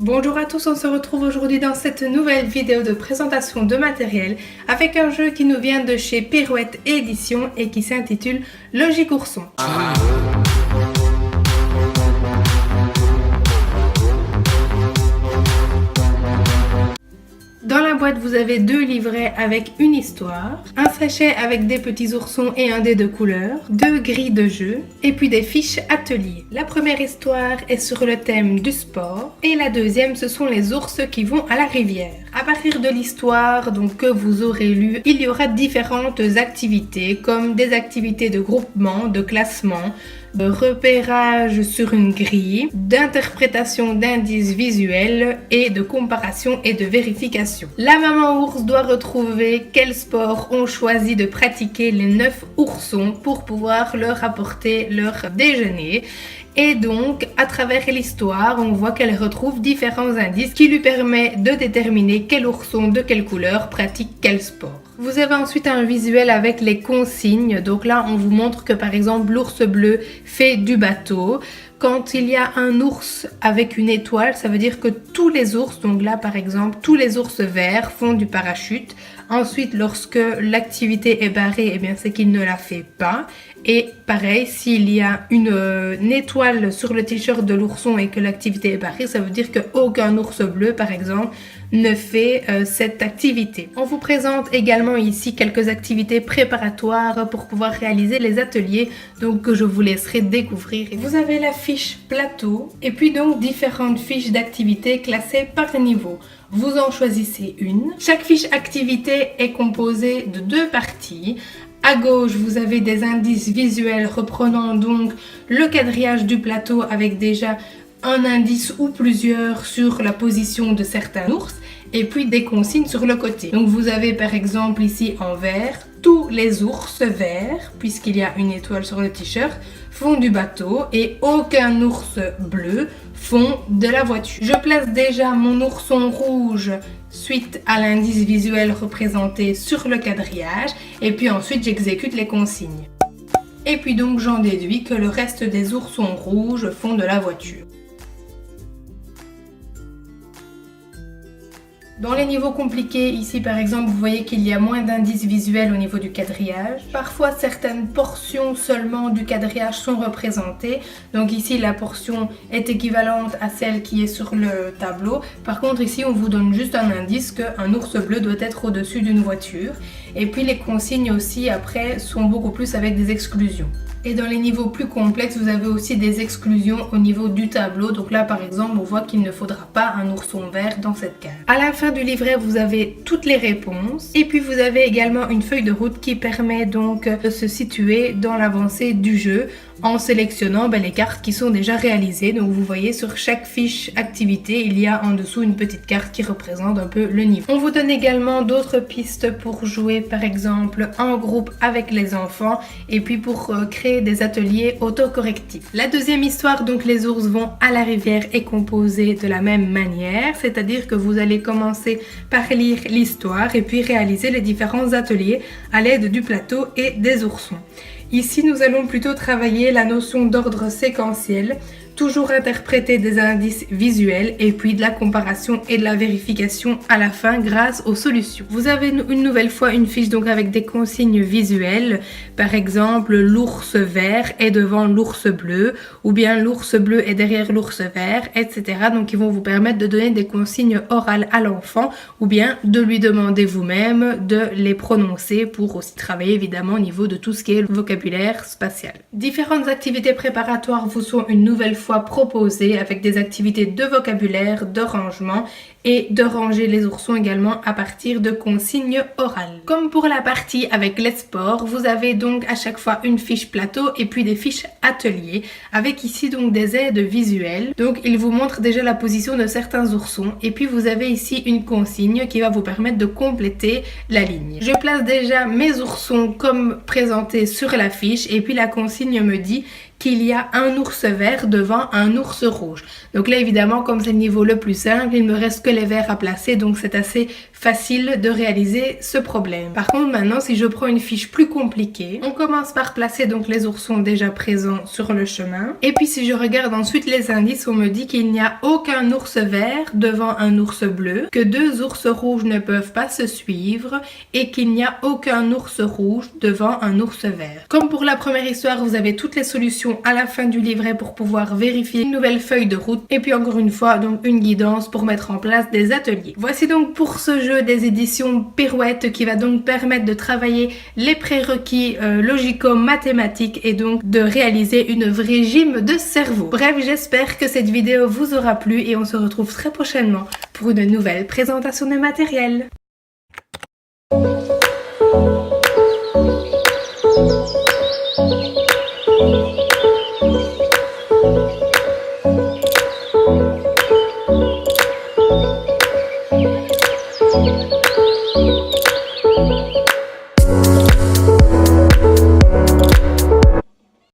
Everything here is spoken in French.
Bonjour à tous, on se retrouve aujourd'hui dans cette nouvelle vidéo de présentation de matériel avec un jeu qui nous vient de chez Pirouette Édition et qui s'intitule Logique Ourson. Dans la boîte, vous avez deux livrets avec une histoire, un sachet avec des petits oursons et un dé de couleur, deux grilles de jeu et puis des fiches ateliers. La première histoire est sur le thème du sport et la deuxième, ce sont les ours qui vont à la rivière. À partir de l'histoire donc que vous aurez lue, il y aura différentes activités comme des activités de groupement, de classement, de repérage sur une grille, d'interprétation d'indices visuels et de comparaison et de vérification. La maman ours doit retrouver quel sport ont choisi de pratiquer les 9 oursons pour pouvoir leur apporter leur déjeuner. Et donc, à travers l'histoire, on voit qu'elle retrouve différents indices qui lui permettent de déterminer quel ourson de quelle couleur pratique quel sport. Vous avez ensuite un visuel avec les consignes. Donc là, on vous montre que par exemple, l'ours bleu fait du bateau. Quand il y a un ours avec une étoile, ça veut dire que tous les ours, donc là par exemple, tous les ours verts font du parachute. Ensuite, lorsque l'activité est barrée, eh bien c'est qu'il ne la fait pas. Et pareil, s'il y a une étoile sur le t-shirt de l'ourson et que l'activité est barrée, ça veut dire qu'aucun ours bleu, par exemple, ne fait cette activité. On vous présente également ici quelques activités préparatoires pour pouvoir réaliser les ateliers, donc que je vous laisserai découvrir. Vous avez la fiche plateau et puis donc différentes fiches d'activités classées par niveau. Vous en choisissez une. Chaque fiche activité est composée de deux parties. À gauche, vous avez des indices visuels reprenant donc le quadrillage du plateau avec déjà un indice ou plusieurs sur la position de certains ours et puis des consignes sur le côté. Donc vous avez par exemple ici en vert, tous les ours verts, puisqu'il y a une étoile sur le t-shirt, font du bateau et aucun ours bleu font de la voiture. Je place déjà mon ourson rouge suite à l'indice visuel représenté sur le quadrillage et puis ensuite j'exécute les consignes. Et puis donc j'en déduis que le reste des oursons rouges font de la voiture. Dans les niveaux compliqués, ici par exemple, vous voyez qu'il y a moins d'indices visuels au niveau du quadrillage. Parfois, certaines portions seulement du quadrillage sont représentées. Donc ici, la portion est équivalente à celle qui est sur le tableau. Par contre, ici, on vous donne juste un indice qu'un ours bleu doit être au-dessus d'une voiture. Et puis les consignes aussi, après, sont beaucoup plus avec des exclusions. Et dans les niveaux plus complexes, vous avez aussi des exclusions au niveau du tableau. Donc là, par exemple, on voit qu'il ne faudra pas un ourson vert dans cette case. À la fin du livret, vous avez toutes les réponses. Et puis, vous avez également une feuille de route qui permet donc de se situer dans l'avancée du jeu en sélectionnant les cartes qui sont déjà réalisées. Donc vous voyez sur chaque fiche activité, il y a en dessous une petite carte qui représente un peu le niveau. On vous donne également d'autres pistes pour jouer par exemple en groupe avec les enfants et puis pour créer des ateliers autocorrectifs. La deuxième histoire, donc les ours vont à la rivière, est composée de la même manière, c'est-à-dire que vous allez commencer par lire l'histoire et puis réaliser les différents ateliers à l'aide du plateau et des oursons. Ici, nous allons plutôt travailler la notion d'ordre séquentiel, toujours interpréter des indices visuels et puis de la comparaison et de la vérification à la fin grâce aux solutions. Vous avez une nouvelle fois une fiche donc avec des consignes visuelles, par exemple l'ours vert est devant l'ours bleu ou bien l'ours bleu est derrière l'ours vert, etc. Donc ils vont vous permettre de donner des consignes orales à l'enfant ou bien de lui demander vous-même de les prononcer pour aussi travailler évidemment au niveau de tout ce qui est le vocabulaire spatial. Différentes activités préparatoires vous sont une nouvelle fois proposées avec des activités de vocabulaire, de rangement et de ranger les oursons également à partir de consignes orales. Comme pour la partie avec les sports, vous avez donc à chaque fois une fiche plateau et puis des fiches ateliers avec ici donc des aides visuelles. Donc il vous montre déjà la position de certains oursons et puis vous avez ici une consigne qui va vous permettre de compléter la ligne. Je place déjà mes oursons comme présentés sur la fiche et puis la consigne me dit qu'il y a un ours vert devant un ours rouge. Donc là évidemment, comme c'est le niveau le plus simple, il me reste que les verts à placer, donc c'est assez facile de réaliser ce problème. Par contre maintenant, si je prends une fiche plus compliquée, on commence par placer donc les oursons déjà présents sur le chemin. Et puis si je regarde ensuite les indices, on me dit qu'il n'y a aucun ours vert devant un ours bleu, que 2 ours rouges ne peuvent pas se suivre et qu'il n'y a aucun ours rouge devant un ours vert. Comme pour la première histoire, vous avez toutes les solutions à la fin du livret pour pouvoir vérifier une nouvelle feuille de route et puis encore une fois donc une guidance pour mettre en place des ateliers. Voici donc pour ce jeu des éditions Pirouette qui va donc permettre de travailler les prérequis logico-mathématiques et donc de réaliser une vraie gym de cerveau. Bref, j'espère que cette vidéo vous aura plu et on se retrouve très prochainement pour une nouvelle présentation de matériel.